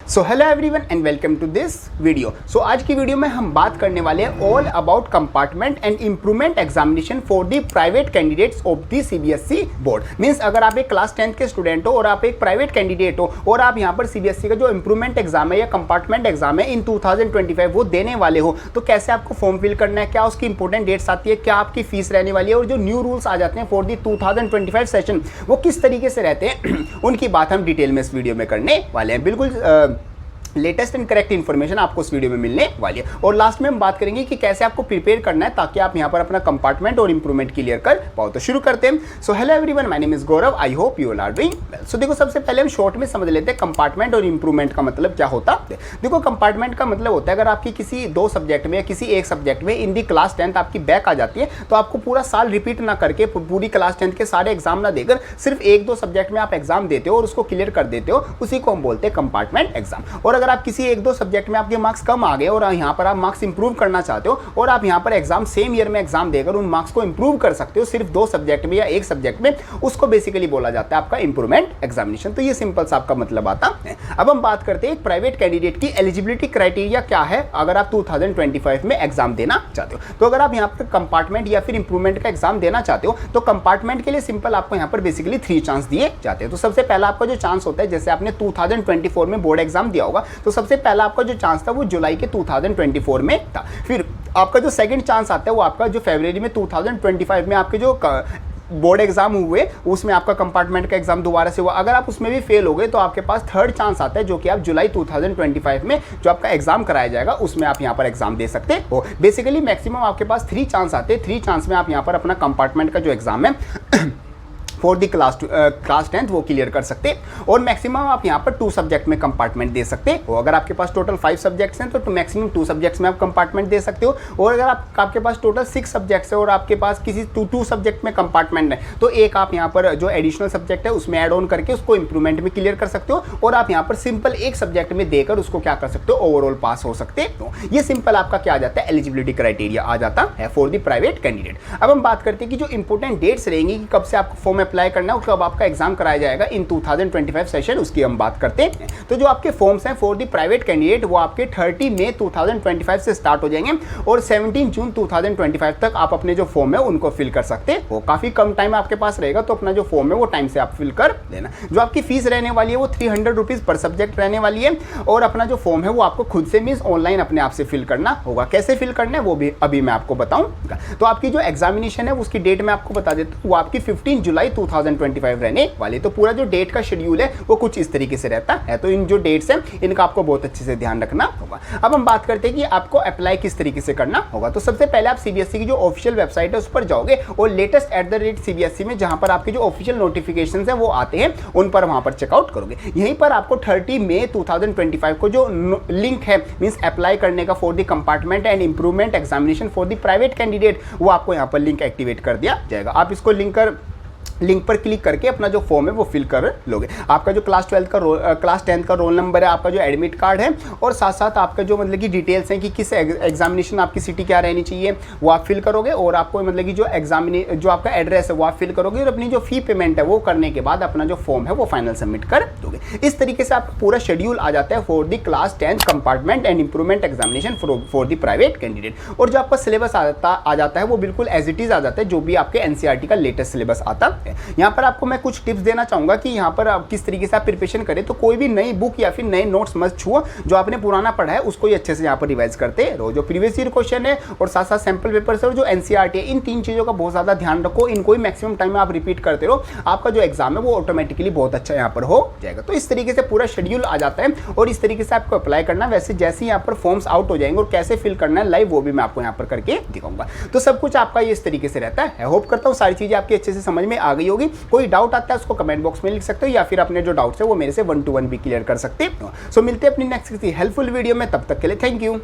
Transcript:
So hello everyone and welcome to this video. So आज की video में हम बात करने वाले हैं all about compartment and improvement examination for the private candidates of the CBSE board. Means अगर आप एक क्लास 10th के स्टूडेंट हो और आप एक प्राइवेट कैंडिडेट हो और आप यहाँ पर सीबीएसई का जो इम्प्रूवमेंट एग्जाम है या कंपार्टमेंट एग्जाम है इन 2025 वो देने वाले हो, तो कैसे आपको फॉर्म फिल करना है, क्या उसकी इंपॉर्टेंट डेट्स आती है, क्या आपकी फीस रहने वाली है और जो न्यू रूल्स आ जाते हैं फॉर द 2025 सेशन वो किस तरीके से रहते हैं उनकी बात हम डिटेल में इस वीडियो में करने वाले हैं। बिल्कुल लेटेस्ट एंड करेक्ट इन्फॉर्मेशन आपको इस वीडियो में मिलने वाली है और लास्ट में हम बात करेंगे कि कैसे आपको प्रिपेयर करना है ताकि आप यहाँ पर अपना कंपार्टमेंट और इंप्रूवमेंट क्लियर कर पाओ। तो शुरू करते हैं। So hello everyone, my name is Gaurav, I hope you all are doing well. So देखो, सबसे पहले हम शॉर्ट में समझ लेते हैं कंपार्टमेंट और इंप्रूवमेंट का मतलब क्या होता है। देखो, कंपार्टमेंट का मतलब होता है अगर आपकी किसी दो सब्जेक्ट में या किसी एक सब्जेक्ट में इन दी क्लास 10th आपकी बैक आ जाती है तो आपको पूरा साल रिपीट ना करके पूरी क्लास 10th के सारे एग्जाम ना देकर सिर्फ एक दो सब्जेक्ट में आप एग्जाम देते हो और उसको क्लियर कर देते हो, उसी को हम बोलते हैं कंपार्टमेंट एग्जाम। और अगर आप किसी एक दो सब्जेक्ट में आपके मार्क्स कम आ गए और यहाँ पर आप मार्क्स इंप्रूव करना चाहते हो और आप यहाँ पर एग्जाम सेम ईयर में एग्जाम देकर उन मार्क्स को इंप्रूव कर सकते हो सिर्फ दो सब्जेक्ट में या एक सब्जेक्ट में, उसको बेसिकली बोला जाता है आपका इंप्रूवमेंट एग्जामिनेशन। तो ये सिंपल सा आपका मतलब आता है। अब हम बात करते हैं एक प्राइवेट कैंडिडेट की एलिजिबिलिटी क्राइटेरिया क्या है अगर आप 2025 में एग्जाम देना चाहते हो। तो अगर आप यहाँ पर कंपार्टमेंट या फिर इंप्रूवमेंट का एग्जाम देना चाहते हो तो कंपार्टमेंट के लिए सिंपल आपको यहाँ पर बेसिकली 3 चांस दिए जाते हैं। तो सबसे पहला आपका जो चांस होता है, जैसे आपने 2024 में बोर्ड एग्जाम दिया होगा तो सबसे पहला आपका जो चांस था वो जुलाई के 2024 में था। फिर आपका जो सेकंड चांस आता है वो आपका जो फरवरी में 2025 में आपके जो बोर्ड एग्जाम हुए उसमें आपका कंपार्टमेंट का एग्जाम दोबारा से हुआ। अगर आप उसमें भी फेल हो गए तो आपके पास थर्ड चांस आता है जो कि आप जुलाई 2025 में जो आपका एग्जाम कराया जाएगा उसमें आप यहाँ पर एग्जाम दे सकते हो। बेसिकली मैक्सिमम आपके पास 3 चांस आते हैं। 3 चांस में आप यहाँ पर अपना कंपार्टमेंट का जो एग्जाम है फॉर दी क्लास 10th वो क्लियर कर सकते हैं और मैक्सिमम आप यहाँ पर 2 सब्जेक्ट में कंपार्टमेंट दे सकते हो। अगर आपके पास टोटल 5 सब्जेक्ट्स हैं तो मैक्सिमम 2 सब्जेक्ट्स में आप कंपार्टमेंट दे सकते हो और अगर आपके पास टोटल 6 सब्जेक्ट्स है और आपके पास किसी 2 सब्जेक्ट में कंपार्टमेंट है तो एक आप यहाँ पर जो एडिशनल सब्जेक्ट है उसमें ऐड ऑन करके उसको इंप्रूवमेंट में क्लियर कर सकते हो और आप यहाँ पर सिंपल एक सब्जेक्ट में देकर उसको क्या कर सकते हो, ओवरऑल पास हो सकते हो। ये सिंपल आपका क्या आ जाता है, एलिजिबिलिटी क्राइटेरिया आ जाता है फॉर द प्राइवेट कैंडिडेट। अब हम बात करते हैं कि जो इंपॉर्टेंट डेट्स रहेंगी कि कब से आपको फॉर्म अप्लाई करना है और कब आपका एग्जाम कराया जाएगा इन 2025 सेशन, उसकी हम बात करते हैं। तो जो आपके फॉर्म्स हैं फॉर द प्राइवेट कैंडिडेट वो आपके 30 मई 2025 से स्टार्ट हो जाएंगे और 17 जून 2025 तक आप अपने जो फॉर्म है उनको फिल कर सकते हो। काफी कम टाइम आपके पास रहेगा तो अपना जो फॉर्म है वो टाइम से आप फिल कर लेना। जो आपकी फीस रहने वाली है वो 300 रुपीज पर सब्जेक्ट रहने वाली है और अपना जो फॉर्म है वो आपको खुद से मींस ऑनलाइन अपने आप से फिल करना होगा। कैसे फिल करना है वो भी अभी मैं आपको बताऊंगा। तो आपकी जो एग्जामिनेशन है उसकी डेट मैं आपको बता देता हूँ, वो आपकी 15 जुलाई 2025 रहने वाली। तो पूरा जो डेट का शेड्यूल है वो कुछ इस तरीके से रहता है। तो इन जो डेट्स हैं इनका आपको बहुत अच्छे से ध्यान रखना होगा। अब हम बात करते हैं कि आपको अप्लाई किस तरीके से करना होगा। तो सबसे पहले आप सीबीएसई की जो ऑफिशियल वेबसाइट है उस पर जाओगे और लेटेस्ट @CBSE में जहां पर आपके जो ऑफिशियल नोटिफिकेशंस हैं वो आते हैं उन पर वहां पर चेकआउट करोगे। यहीं पर आपको 30 मई 2025 को जो लिंक है मींस अप्लाई करने का for the compartment and improvement examination for the private candidate, वो आपको यहाँ पर लिंक एक्टिवेट कर दिया जाएगा। आप इसको लिंक पर क्लिक करके अपना जो फॉर्म है वो फिल कर लोगे। आपका जो क्लास 10th का रोल नंबर है, आपका जो एडमिट कार्ड है और साथ साथ आपका जो मतलब कि डिटेल्स हैं कि किस एग्जामिनेशन आपकी सिटी क्या रहनी चाहिए वो आप फिल करोगे और आपको मतलब कि जो आपका एड्रेस है वो आप फिल करोगे और अपनी जो फी पेमेंट है वो करने के बाद अपना जो फॉर्म है वो फाइनल सबमिट कर दोगे। इस तरीके से आपका पूरा शेड्यूल आ जाता है for the class 10th compartment and improvement examination for the private candidate. और जो आपका सिलेबस आ जाता है वो बिल्कुल एज इट इज आ जाता है जो भी आपके एनसीईआरटी का लेटेस्ट सिलेबस आता है। यहाँ पर आपको मैं कुछ टिप्स देना चाहूंगा कि यहाँ पर आप किस तरीके से आप प्रिपरेशन करें। तो कोई भी नई बुक या फिर नए नोट्स मत छुओ, जो आपने पुराना पढ़ा है उसको ही अच्छे से यहाँ पर रिवाइज करते रहो। जो प्रीवियस ईयर क्वेश्चन है और साथ साथ सैंपल पेपर्स है और जो एनसीईआरटी है, इन 3 चीजों का बहुत ज्यादा ध्यान रखो। इनको ही मैक्सिमम टाइम में आप रिपीट करते रहो, आपका जो एग्जाम है वो ऑटोमेटिकली बहुत अच्छा यहाँ पर हो जाएगा। तो इस तरीके से पूरा शेड्यूल आ जाता है और इस तरीके से आपको अप्लाई करना। वैसे जैसे ही यहाँ पर फॉर्म्स आउट हो जाएंगे और कैसे फिल करना है लाइव वो भी मैं आपको यहाँ पर करके दिखाऊंगा। तो सब कुछ आपका ये इस तरीके से रहता है। होप करता हूँ सारी चीजें आपकी अच्छे से समझ में आ गई होगी। कोई डाउट आता है उसको कमेंट बॉक्स में लिख सकते हो या फिर अपने जो डाउट्स है वो मेरे से 1 to 1 भी क्लियर कर सकते हो। सो मिलते हैं अपनी नेक्स्ट किसी हेल्पफुल वीडियो में, तब तक के लिए थैंक यू।